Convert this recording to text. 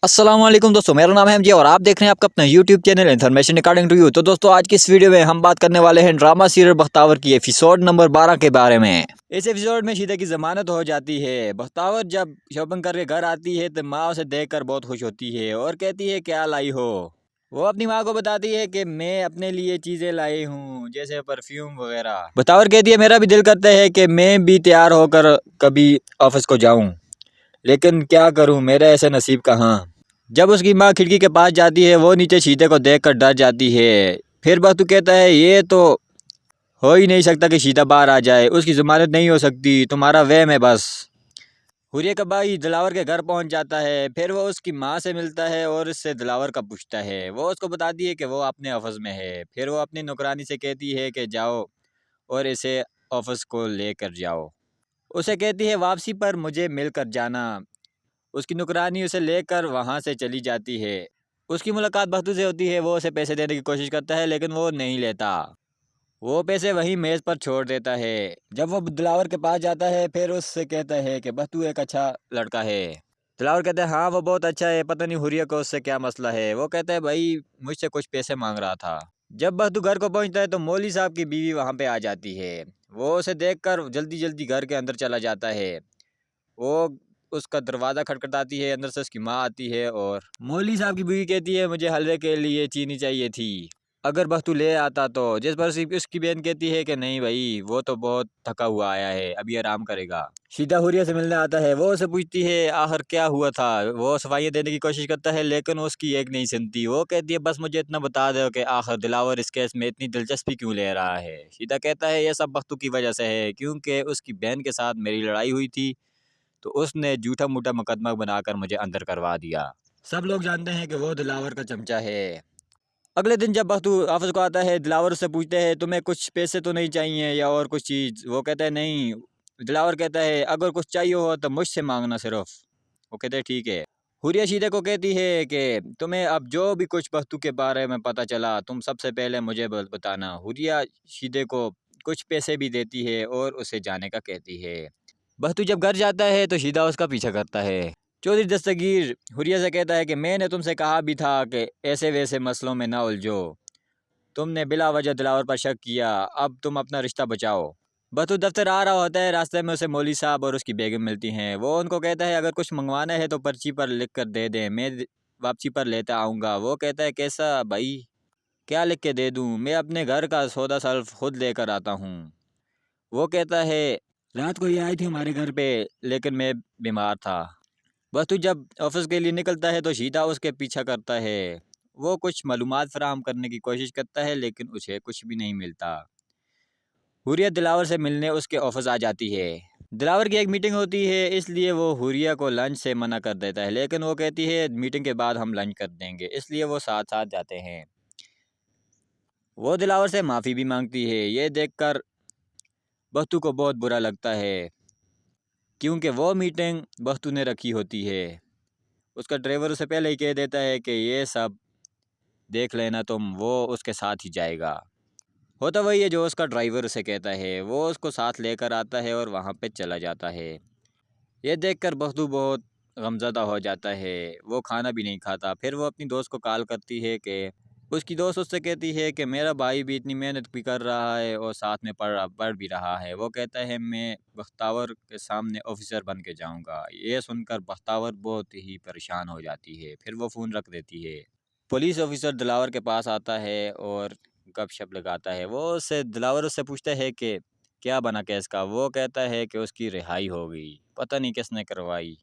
अस्सलाम वालेकुम दोस्तों, मेरा नाम है एमजे और आप देख रहे हैं आपका अपना YouTube channel information according to you. तो दोस्तों, आज की इस वीडियो में हम बात करने वाले हैं ड्रामा सीरियल बख्तावर की एपिसोड नंबर 12 के बारे में। इस एपिसोड में शीदा की जमानत हो जाती है। बख्तावर जब शॉपिंग करके घर आती है तो माँ उसे देखकर बहुत खुश होती है और कहती है क्या लाई हो। वो अपनी माँ को बताती है कि मैं अपने लिए चीज़ें लाई हूँ, जैसे परफ्यूम वगैरह। बख्तावर कहती है मेरा भी दिल करता है कि मैं भी तैयार होकर कभी ऑफिस को जाऊँ, लेकिन क्या करूँ, मेरा ऐसा नसीब कहाँ। जब उसकी माँ खिड़की के पास जाती है वो नीचे शीते को देखकर डर जाती है। फिर बख्तू कहता है ये तो हो ही नहीं सकता कि शीता बाहर आ जाए, उसकी जमानत नहीं हो सकती, तुम्हारा वहम है बस। हुर्रिया का भाई दिलावर के घर पहुंच जाता है। फिर वो उसकी माँ से मिलता है और इससे दिलावर का पूछता है। वो उसको बताती है कि वो अपने ऑफिस में है। फिर वो अपनी नौकरानी से कहती है कि जाओ और इसे ऑफिस को लेकर जाओ। उसे कहती है वापसी पर मुझे मिलकर जाना। उसकी नौकरानी उसे लेकर वहाँ से चली जाती है। उसकी मुलाकात बख्तू से होती है। वो उसे पैसे देने की कोशिश करता है लेकिन वो नहीं लेता। वो पैसे वहीं मेज़ पर छोड़ देता है। जब वो दिलावर के पास जाता है फिर उससे कहता है कि बख्तू एक अच्छा लड़का है। दिलावर कहता है हाँ वो बहुत अच्छा है, पता नहीं हुर्रिया को उससे क्या मसला है। वो कहता है भाई मुझसे कुछ पैसे मांग रहा था। जब बख्तू घर को पहुंचता है तो मौली साहब की बीवी वहाँ पे आ जाती है। वो उसे देखकर जल्दी जल्दी घर के अंदर चला जाता है। वो उसका दरवाज़ा खटखटाती है, अंदर से उसकी माँ आती है और मौली साहब की बीवी कहती है मुझे हलवे के लिए चीनी चाहिए थी, अगर बख्तू ले आता तो। जिस पर उसकी बहन कहती है कि नहीं भाई वो तो बहुत थका हुआ आया है, अभी आराम करेगा। शीदा हुर्रिया से मिलने आता है। वो उसे पूछती है आखिर क्या हुआ था। वो सफाइयाँ देने की कोशिश करता है लेकिन उसकी एक नहीं सुनती। वो कहती है बस मुझे इतना बता दो कि आखिर दिलावर इस केस में इतनी दिलचस्पी क्यों ले रहा है। शीदा कहता है ये सब बख्तू की वजह से है, क्योंकि उसकी बहन के साथ मेरी लड़ाई हुई थी तो उसने झूठा मूठा मुकदमा बनाकर मुझे अंदर करवा दिया। सब लोग जानते हैं कि वो दिलावर का चमचा है। अगले दिन जब बख्तू ऑफिस को आता है दिलावर उससे पूछते हैं तुम्हें कुछ पैसे तो नहीं चाहिए या और कुछ चीज़। वो कहता है नहीं। दिलावर कहता है अगर कुछ चाहिए हो तो मुझसे मांगना सिर्फ। वो कहते हैं ठीक है। हुर्रिया शीदे को कहती है कि तुम्हें अब जो भी कुछ बख्तू के बारे में पता चला तुम सबसे पहले मुझे बताना। हुर्रिया शीदे को कुछ पैसे भी देती है और उसे जाने का कहती है। बख्तू जब घर जाता है तो शीदा उसका पीछा करता है। चौधरी दस्तगीर हुर्रिया से कहता है कि मैंने तुमसे कहा भी था कि ऐसे वैसे मसलों में ना उलझो, तुमने बिला वजह दिलावर पर शक किया, अब तुम अपना रिश्ता बचाओ। बख्तू दफ्तर आ रहा होता है, रास्ते में उसे मौली साहब और उसकी बेगम मिलती हैं। वो उनको कहता है अगर कुछ मंगवाना है तो पर्ची पर लिख कर दे दें, मैं वापसी पर लेता आऊँगा। वो कहता है कैसा भाई, क्या लिख के दे दूँ, मैं अपने घर का सौदा सर्फ खुद लेकर आता हूँ। वो कहता है रात को ये आई थी हमारे घर पे लेकिन मैं बीमार था। बस तू जब ऑफिस के लिए निकलता है तो शीदा उसके पीछा करता है। वो कुछ मालूमात फराहम करने की कोशिश करता है लेकिन उसे कुछ भी नहीं मिलता। हुर्रिया दिलावर से मिलने उसके ऑफिस आ जाती है। दिलावर की एक मीटिंग होती है इसलिए वो हुर्रिया को लंच से मना कर देता है, लेकिन वो कहती है मीटिंग के बाद हम लंच कर देंगे, इसलिए वो साथ साथ जाते हैं। वो दिलावर से माफ़ी भी मांगती है। ये देखकर बख्तू को बहुत बुरा लगता है क्योंकि वो मीटिंग बख्तू ने रखी होती है। उसका ड्राइवर उसे पहले ही कह देता है कि ये सब देख लेना तुम, वो उसके साथ ही जाएगा। होता वही है जो उसका ड्राइवर उसे कहता है। वो उसको साथ लेकर आता है और वहाँ पे चला जाता है। ये देखकर बख्तू बहुत गमज़दा हो जाता है। वो खाना भी नहीं खाता। फिर वो अपनी दोस्त को कॉल करती है कि उसकी दोस्त उससे कहती है कि मेरा भाई भी इतनी मेहनत भी कर रहा है और साथ में पढ़ भी रहा है। वो कहता है मैं बख्तावर के सामने ऑफिसर बन के जाऊँगा। ये सुनकर बख्तावर बहुत ही परेशान हो जाती है। फिर वो फ़ोन रख देती है। पुलिस ऑफिसर दिलावर के पास आता है और गपशप लगाता है। वो उससे दिलावर उससे पूछता है कि क्या बना केस का। वो कहता है कि उसकी रिहाई हो गई, पता नहीं किसने करवाई।